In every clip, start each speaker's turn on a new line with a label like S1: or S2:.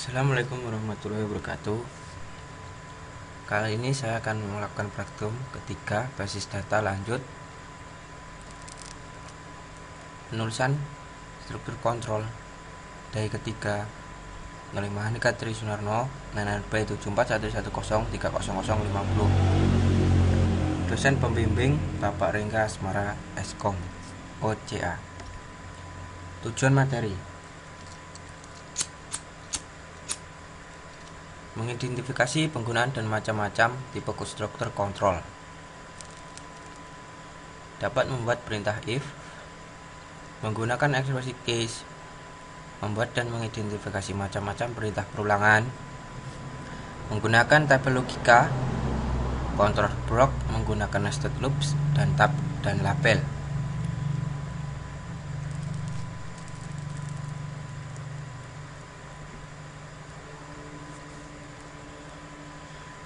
S1: Assalamualaikum warahmatullahi wabarakatuh. Kali ini saya akan melakukan praktikum ketiga basis data lanjut penulisan struktur kontrol dari ketiga 05 Handika Tri Sunarno NNB 7411030050. Dosen pembimbing Bapak Ringga Asmara Eskom OCA. Tujuan materi: mengidentifikasi penggunaan dan macam-macam tipe konstruktor kontrol. Dapat membuat perintah if, menggunakan ekspresi case, membuat dan mengidentifikasi macam-macam perintah perulangan, menggunakan tabel logika, control block menggunakan nested loops dan tab dan label.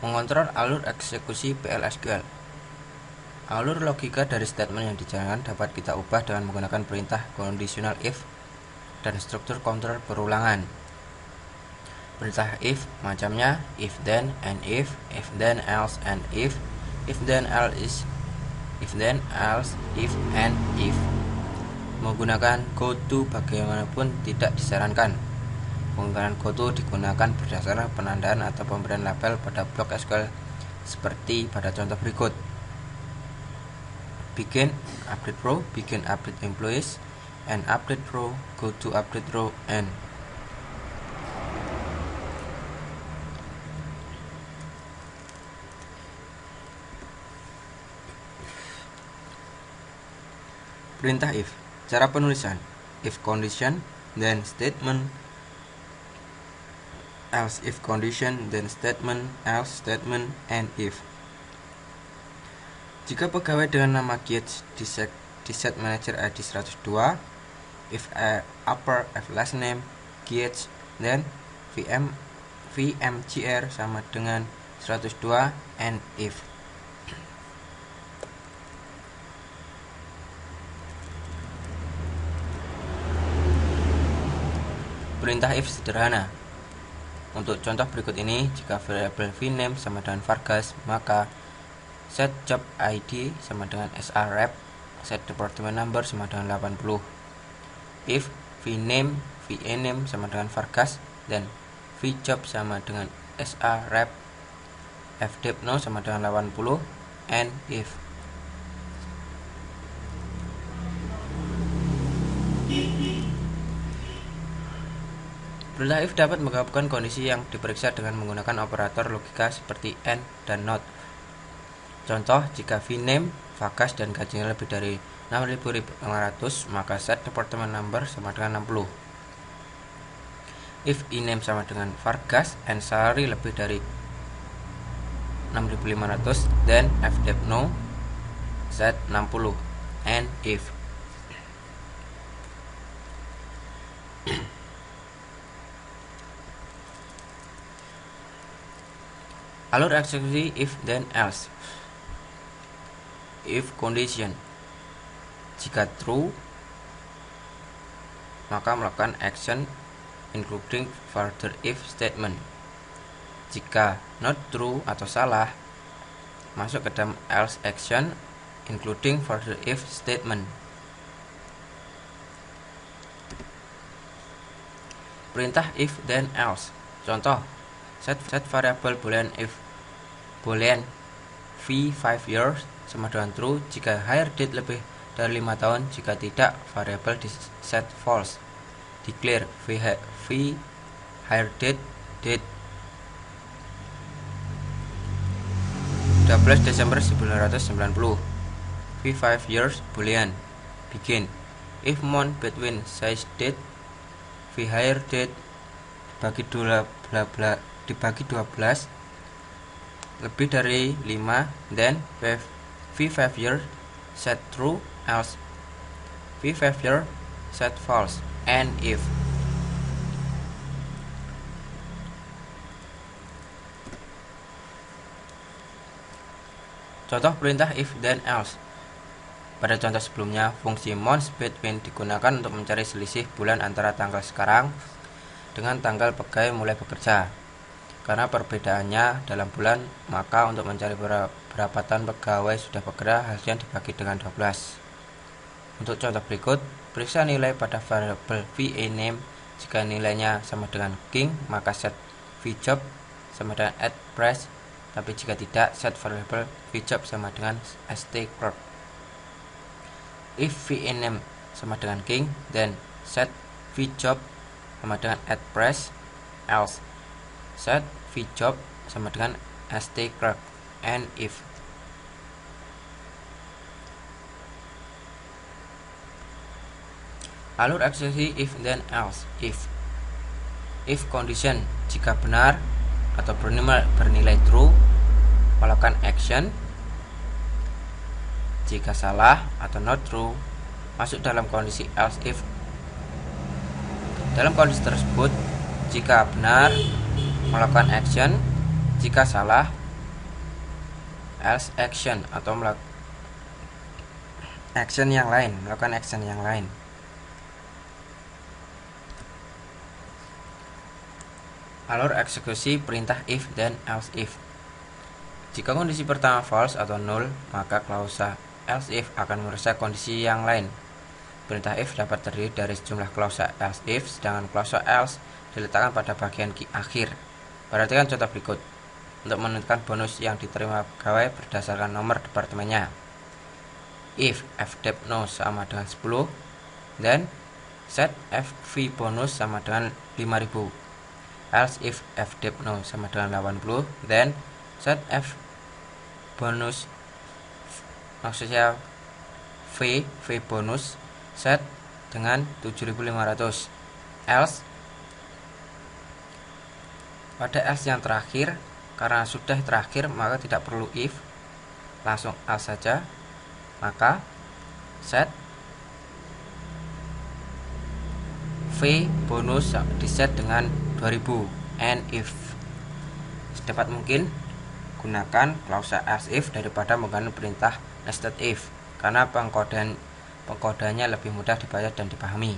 S1: Mengontrol alur eksekusi PL/SQL. Alur logika dari statement yang dijalankan dapat kita ubah dengan menggunakan perintah conditional if dan struktur kontrol perulangan. Perintah if macamnya if then and if then else and if then else if and if. Menggunakan goto bagaimanapun tidak disarankan. Penggunaan goto digunakan berdasarkan penandaan atau pemberian label pada blok SQL seperti pada contoh berikut. Begin update row, begin update employees, and update row, go to update row, and. Perintah if. Cara penulisan: if condition, then statement, else if condition, then statement, else statement, and if. Jika pegawai dengan nama Gates di set manager ID 102, if upper if last name Gates, then VMGR sama dengan 102, and if. Perintah if sederhana. Untuk contoh berikut ini, jika variabel vname sama dengan Vargas, maka set job ID sama dengan srep, set department number sama dengan 80. If vname sama dengan Vargas, dan vjob sama dengan srep, fdepno sama dengan 80, and if. Perintah if dapat menggabungkan kondisi yang diperiksa dengan menggunakan operator logika seperti AND dan NOT. Contoh, jika vname Vargas dan gajinya lebih dari 6.500, maka set department number sama dengan 60. If ename sama dengan Vargas and salary lebih dari 6.500, then fdepno set 60, and if. Alur eksekusi if then else. If condition: jika true, maka melakukan action including further if statement. Jika not true atau salah, masuk ke dalam else action including further if statement. Perintah if then else. Contoh, set variabel boolean v 5 years sama dengan true jika hire date lebih dari 5 tahun, jika tidak variabel di set false. Declare v hire date 12 Desember 1990. v 5 years boolean. Begin if month between size date v hire date dibagi 12 lebih dari 5, then v5 year set true, else v5 year set false, and if. Contoh perintah if then else. Pada contoh sebelumnya, fungsi months between digunakan untuk mencari selisih bulan antara tanggal sekarang dengan tanggal pegawai mulai bekerja. Karena perbedaannya dalam bulan, maka untuk mencari berapa tahun pegawai sudah bekerja, hasilnya dibagi dengan 12. Untuk contoh berikut, periksa nilai pada variabel VA_name. Jika nilainya sama dengan king, maka set VJob sama dengan @price. Tapi jika tidak, set variabel VJob sama dengan stClerk. If VA_name sama dengan king, then set VJob sama dengan @price. Else set VJob sama dengan stClerk. And if alur eksekusi if then else. If condition, jika benar atau bernilai true, melakukan action. Jika salah atau not true, masuk dalam kondisi else if. Dalam kondisi tersebut, jika benar, melakukan action. Jika salah, else action atau melakukan action yang lain. Alur eksekusi perintah if then else if. Jika kondisi pertama false atau null, maka klausa else if akan merusak kondisi yang lain. Perintah if dapat terdiri dari sejumlah klausa else if, sedangkan klausa else diletakkan pada bagian akhir. Perhatikan contoh berikut. Untuk menentukan bonus yang diterima pegawai berdasarkan nomor departemennya. If fdep no sama dengan 10, then set fv bonus sama dengan 5.000. Else if fdep no sama dengan 80, then set f bonus, maksudnya v bonus set dengan 7.500. Else, pada else yang terakhir, karena sudah terakhir maka tidak perlu if, langsung else saja. Maka set v bonus diset dengan 2000. And if, sedapat mungkin gunakan klausa else if daripada menggunakan perintah nested if, karena pengkodeannya lebih mudah dibaca dan dipahami.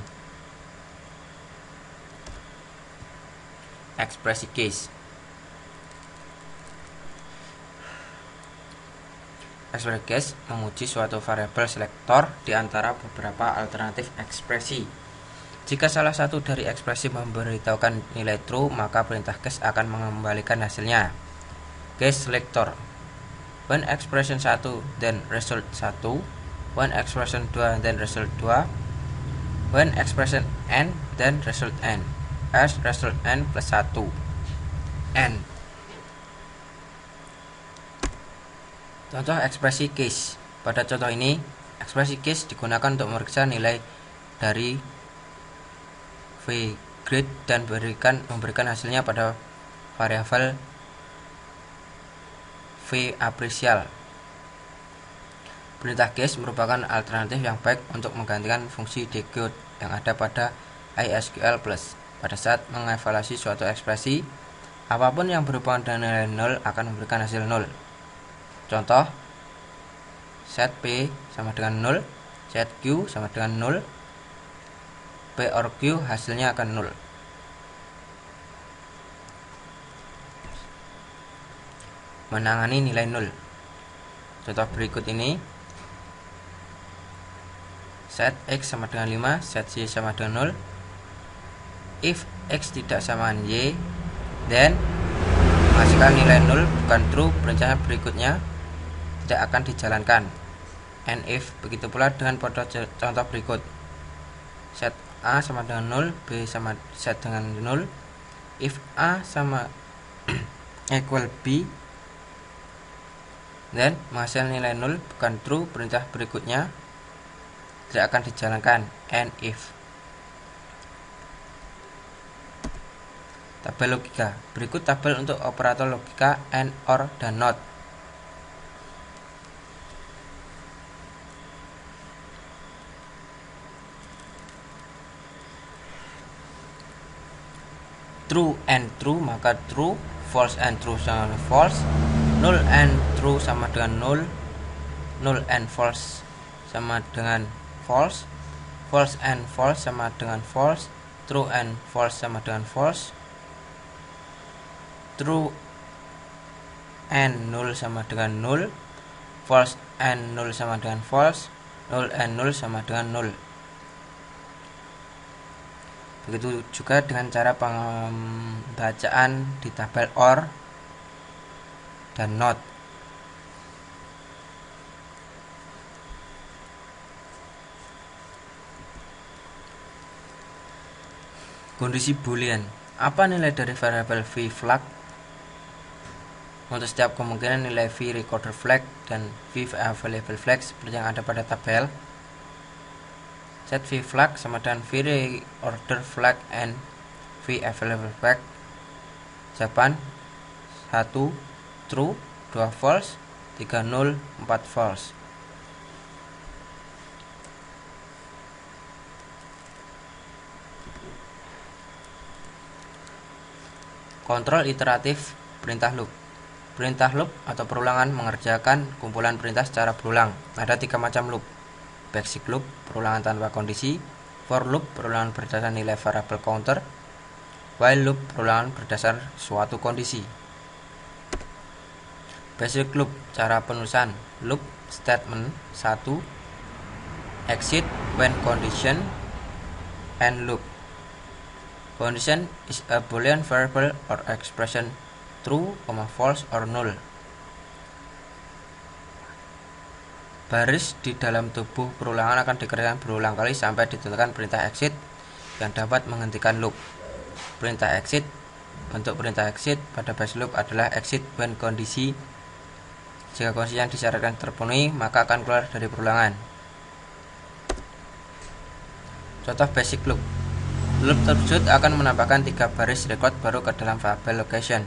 S1: Ekspresi case. Ekspresi case menguji suatu variabel selektor di antara beberapa alternatif ekspresi. Jika salah satu dari ekspresi memberitahukan nilai true, maka perintah case akan mengembalikan hasilnya. Case selector. When expression 1 then result 1, when expression 2 then result 2, when expression n then result n, as result n plus 1. N. Contoh ekspresi case. Pada contoh ini, ekspresi case digunakan untuk memeriksa nilai dari V grade dan memberikan hasilnya pada variabel V apresial. Perintah case merupakan alternatif yang baik untuk menggantikan fungsi decode yang ada pada ISQL+. Pada saat mengevaluasi suatu ekspresi, apapun yang berhubungan dengan nilai 0 akan memberikan hasil 0. Contoh, set P sama dengan 0, set Q sama dengan 0, P or Q hasilnya akan 0. Menangani nilai 0. Contoh berikut ini. Set X sama dengan 5, set Y sama dengan 0. If X tidak sama dengan Y, then menghasilkan nilai 0 bukan true, perencanaan berikutnya tidak akan dijalankan. And if, begitu pula dengan pada contoh berikut. Set A sama dengan 0, B sama set dengan 0. If A sama equal B, then menghasilkan nilai 0 bukan true, perintah berikutnya tidak akan dijalankan. And if. Tabel logika. Berikut tabel untuk operator logika and, or, dan not. True and true maka true, false and true sama dengan false, null and true sama dengan null, null and false sama dengan false, false and false sama dengan false, true and false sama dengan false, true and null sama dengan null, false and null sama dengan false, null and null sama dengan null. Begitu juga dengan cara pembacaan di tabel OR dan NOT. Kondisi boolean. Apa nilai dari variabel v flag? Untuk setiap kemungkinan nilai v recorder flag dan v available flag seperti yang ada pada tabel, set v flag sama dengan v reorder flag and v available flag. Jawaban 1 true, 2 false, 3 null, 4 false. Kontrol iteratif perintah loop. Perintah loop atau perulangan mengerjakan kumpulan perintah secara berulang. Ada 3 macam loop. Basic loop, perulangan tanpa kondisi. For loop, perulangan berdasar nilai variabel counter. While loop, perulangan berdasar suatu kondisi. Basic loop, cara penulisan loop statement 1 exit when condition and loop. Condition is a boolean variable or expression true, false, or null. Baris di dalam tubuh perulangan akan dikerjakan berulang kali sampai ditentukan perintah exit yang dapat menghentikan loop. Perintah exit, bentuk perintah exit pada basic loop adalah exit when kondisi. Jika kondisi yang disyaratkan terpenuhi, maka akan keluar dari perulangan. Contoh basic loop. Loop tersebut akan menambahkan 3 baris record baru ke dalam variabel location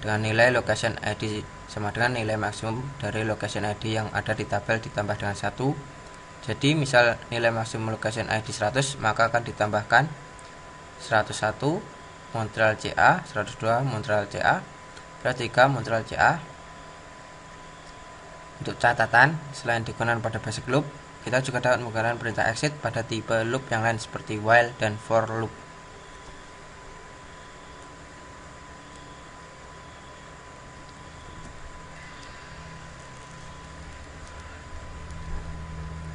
S1: dengan nilai location ID sama dengan nilai maksimum dari location ID yang ada di tabel ditambah dengan 1. Jadi misal nilai maksimum location ID 100, maka akan ditambahkan 101 Montreal CA, 102 Montreal CA, 103 Montreal CA. Untuk catatan, selain digunakan pada basic loop, kita juga dapat menggunakan perintah exit pada tipe loop yang lain seperti while dan for loop.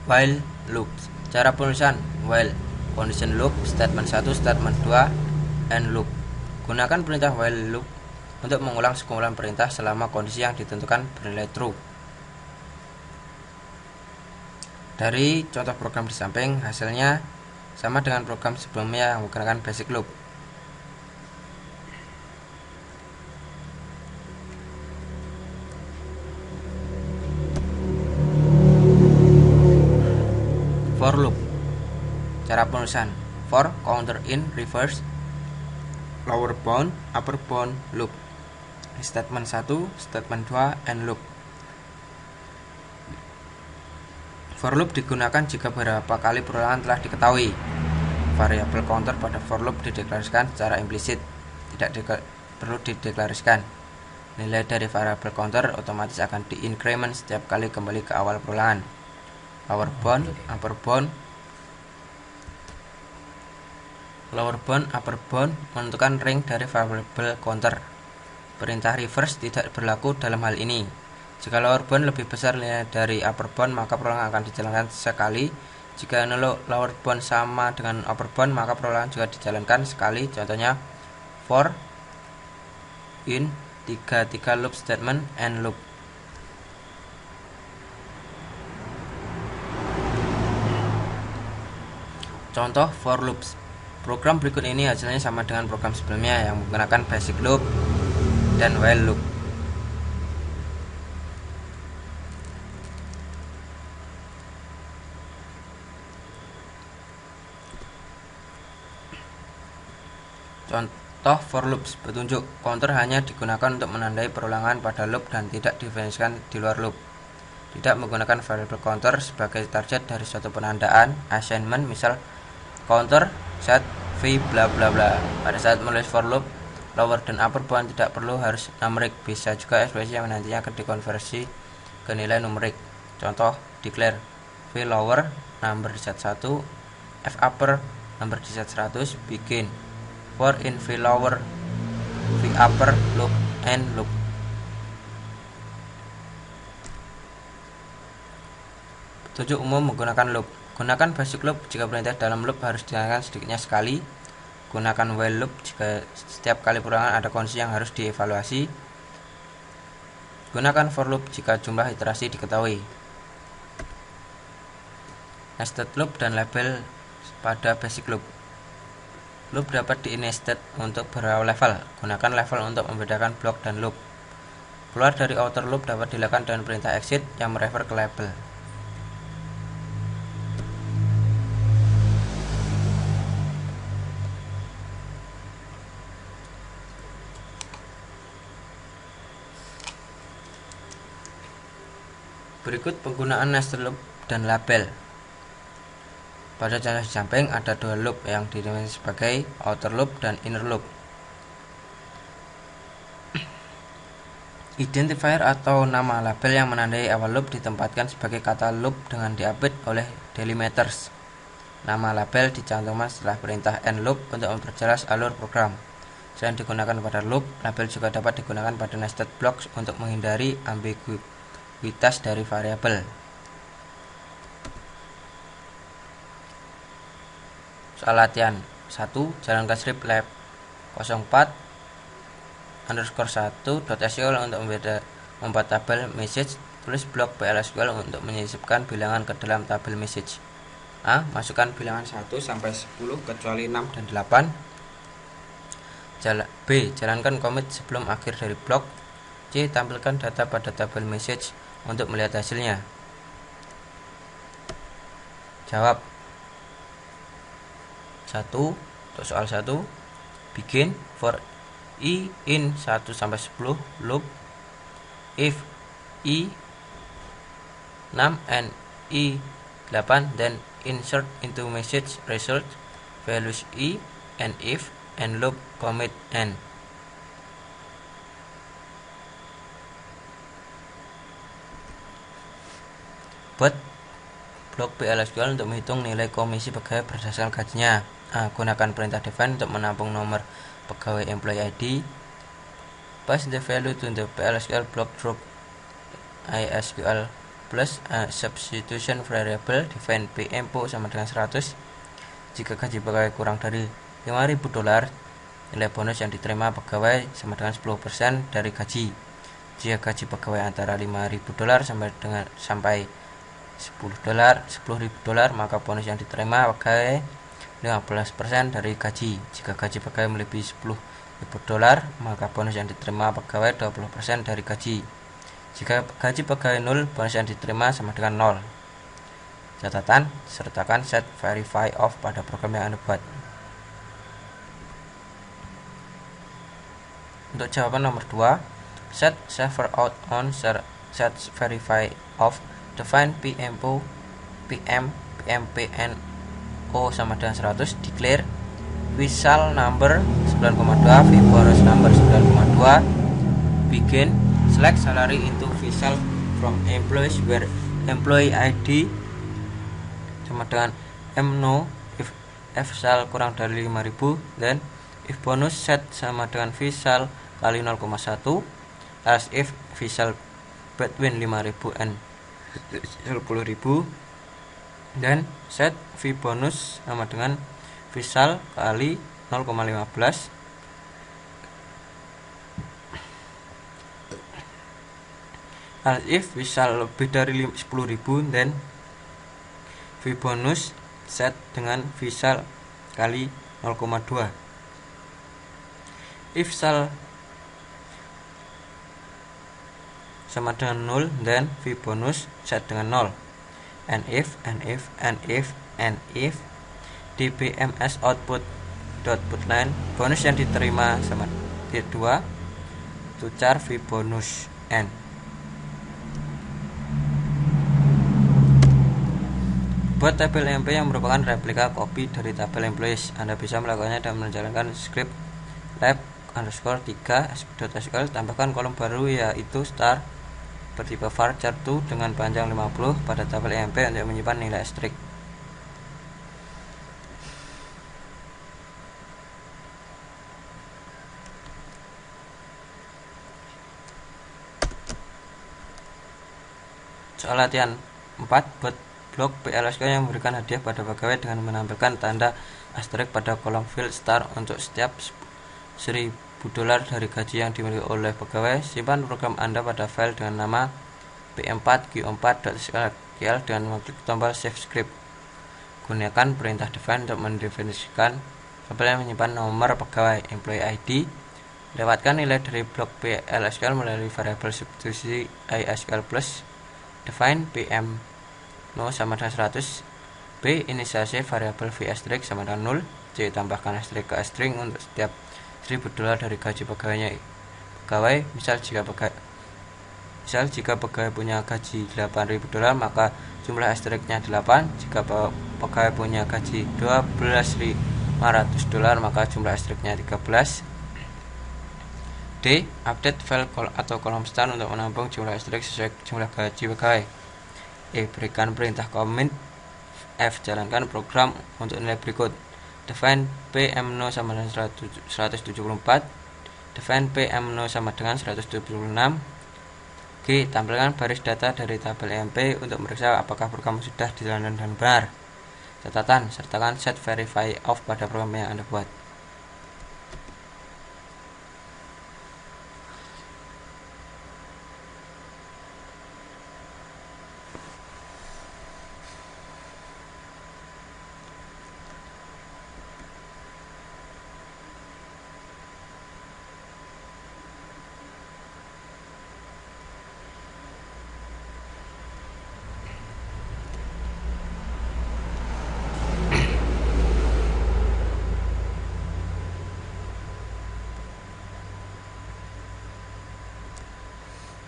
S1: While loop. Cara penulisan while, condition loop, statement 1, statement 2, and loop. Gunakan perintah while loop untuk mengulang sekumpulan perintah selama kondisi yang ditentukan bernilai true. Dari contoh program di samping, hasilnya sama dengan program sebelumnya yang menggunakan basic loop. For loop. Cara penulisan for, counter in, reverse, lower bound, upper bound, loop. Statement 1, statement 2, and loop. For loop digunakan jika beberapa kali perulangan telah diketahui. Variabel counter pada for loop dideklarasikan secara implisit, tidak perlu dideklarasikan. Nilai dari variabel counter otomatis akan di-increment setiap kali kembali ke awal perulangan. Lower bound, upper bound, lower bound, upper bound menentukan ring dari variabel counter. Perintah reverse tidak berlaku dalam hal ini. Jika lower bound lebih besar nilai dari upper bound, maka perulangan akan dijalankan sekali. Jika lower bound sama dengan upper bound, maka perulangan juga dijalankan sekali. Contohnya for, in, 3 loop statement, and loop. Contoh for loops. Program berikut ini hasilnya sama dengan program sebelumnya yang menggunakan basic loop dan while loop. Contoh for loops. Petunjuk counter hanya digunakan untuk menandai perulangan pada loop dan tidak didefinisikan di luar loop. Tidak menggunakan variable counter sebagai target dari suatu penandaan. Assignment misal counter set v bla bla bla. Pada saat menulis for loop, lower dan upper bound tidak perlu harus numerik. Bisa juga ekspresi yang nantinya akan dikonversi ke nilai numerik. Contoh declare v lower number set 1, f upper nomor di set 100, begin for in V lower, V upper, loop, and loop. Petunjuk umum menggunakan loop. Gunakan basic loop jika perintah dalam loop harus dijalankan sedikitnya sekali. Gunakan while loop jika setiap kali perulangan ada kondisi yang harus dievaluasi. Gunakan for loop jika jumlah iterasi diketahui. Nested loop dan label pada basic loop. Loop dapat di-nested untuk beberapa level. Gunakan level untuk membedakan blok dan loop. Keluar dari outer loop dapat dilakukan dengan perintah exit yang merefer ke label. Berikut penggunaan nested loop dan label. Pada contoh di samping ada dua loop yang didefinisikan sebagai outer loop dan inner loop. Identifier atau nama label yang menandai awal loop ditempatkan sebagai kata loop dengan diupdate oleh delimiters. Nama label dicantumkan setelah perintah end loop untuk memperjelas alur program. Selain digunakan pada loop, label juga dapat digunakan pada nested blocks untuk menghindari ambiguitas dari variabel. Soal latihan 1. Jalankan script lab 04_1.sql untuk membuat tabel message. Tulis blok PL/SQL untuk menyisipkan bilangan ke dalam tabel message. A. Masukkan bilangan 1 sampai 10 kecuali 6 dan 8. B. Jalankan commit sebelum akhir dari blok. C. Tampilkan data pada tabel message untuk melihat hasilnya. Jawab. 1. Untuk soal 1, begin for i in 1 sampai 10 loop if i 6 and i 8, then insert into message result values i and if and loop commit n. Buat blok PL/SQL untuk menghitung nilai komisi pegawai berdasarkan gajinya. A. Gunakan perintah define untuk menampung nomor pegawai employee ID. Pass the value to the PL/SQL block drop ISQL plus a substitution variable define PMPO sama dengan 100. Jika gaji pegawai kurang dari $5.000, nilai bonus yang diterima pegawai sama dengan 10% dari gaji. Jika gaji pegawai antara $5.000 sampai $10.000, maka bonus yang diterima pegawai 15% dari gaji. Jika gaji pegawai melebihi $10.000, maka bonus yang diterima pegawai 20% dari gaji. Jika gaji pegawai 0, bonus yang diterima sama dengan 0. Catatan, sertakan set verify off pada program yang Anda buat. Untuk jawaban nomor 2, set server out on set verify off, define PMPO PMPN O sama dengan 100, declare visual number 9,2, vbonus number 9,2, begin select salary into visual from employees where employee ID sama dengan mno if visual kurang dari 5.000, then if bonus set sama dengan visual kali 0,1, as if visual between 5.000 and 10.000, dan set V bonus sama dengan visual kali 0,15, as if visual lebih dari 10.000, dan V bonus set dengan visual kali 0,2. If visual sama dengan 0, dan V bonus set dengan 0. And if dbms output.putline bonus yang diterima sama 2 to char V bonus n. Buat tabel MP yang merupakan replika copy dari tabel employees. Anda bisa melakukannya dan menjalankan script lab_3.sql, tambahkan kolom baru yaitu star bertipe varchar2 dengan panjang 50 pada tabel EMP untuk menyimpan nilai asterisk. Soal latihan 4, buat blok PLSQL yang memberikan hadiah pada pegawai dengan menampilkan tanda asterisk pada kolom field star untuk setiap $1000 dari gaji yang dimiliki oleh pegawai. Simpan program Anda pada file dengan nama p4q4.sql dengan mengklik tombol save script. Gunakan perintah define untuk mendefinisikan tabel yang menyimpan nomor pegawai employee ID. Lewatkan nilai dari blok PLSQL melalui variabel substitusi ISQL plus. Define PM no sama dengan 100. B. Inisiasi variabel v asterisk sama dengan 0. C. Tambahkan asterisk ke string untuk setiap $1000 dari gaji pegawainya. Misal jika pegawai punya gaji $8.000 maka jumlah asterisknya 8. Jika pegawai punya gaji $12.500 maka jumlah asterisknya 13. D. Update file atau kolom star untuk menampung jumlah asterisk sesuai jumlah gaji pegawai. E. Berikan perintah commit. F. Jalankan program untuk nilai berikut. Define PM0 sama dengan 174. Define PM0 sama dengan 176. G. Tampilkan baris data dari tabel EMP untuk meriksa apakah program sudah dijalankan dengan benar. Catatan, sertakan set verify off pada program yang Anda buat.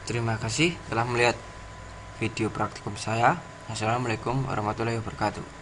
S1: Terima kasih telah melihat video praktikum saya. Assalamualaikum warahmatullahi wabarakatuh.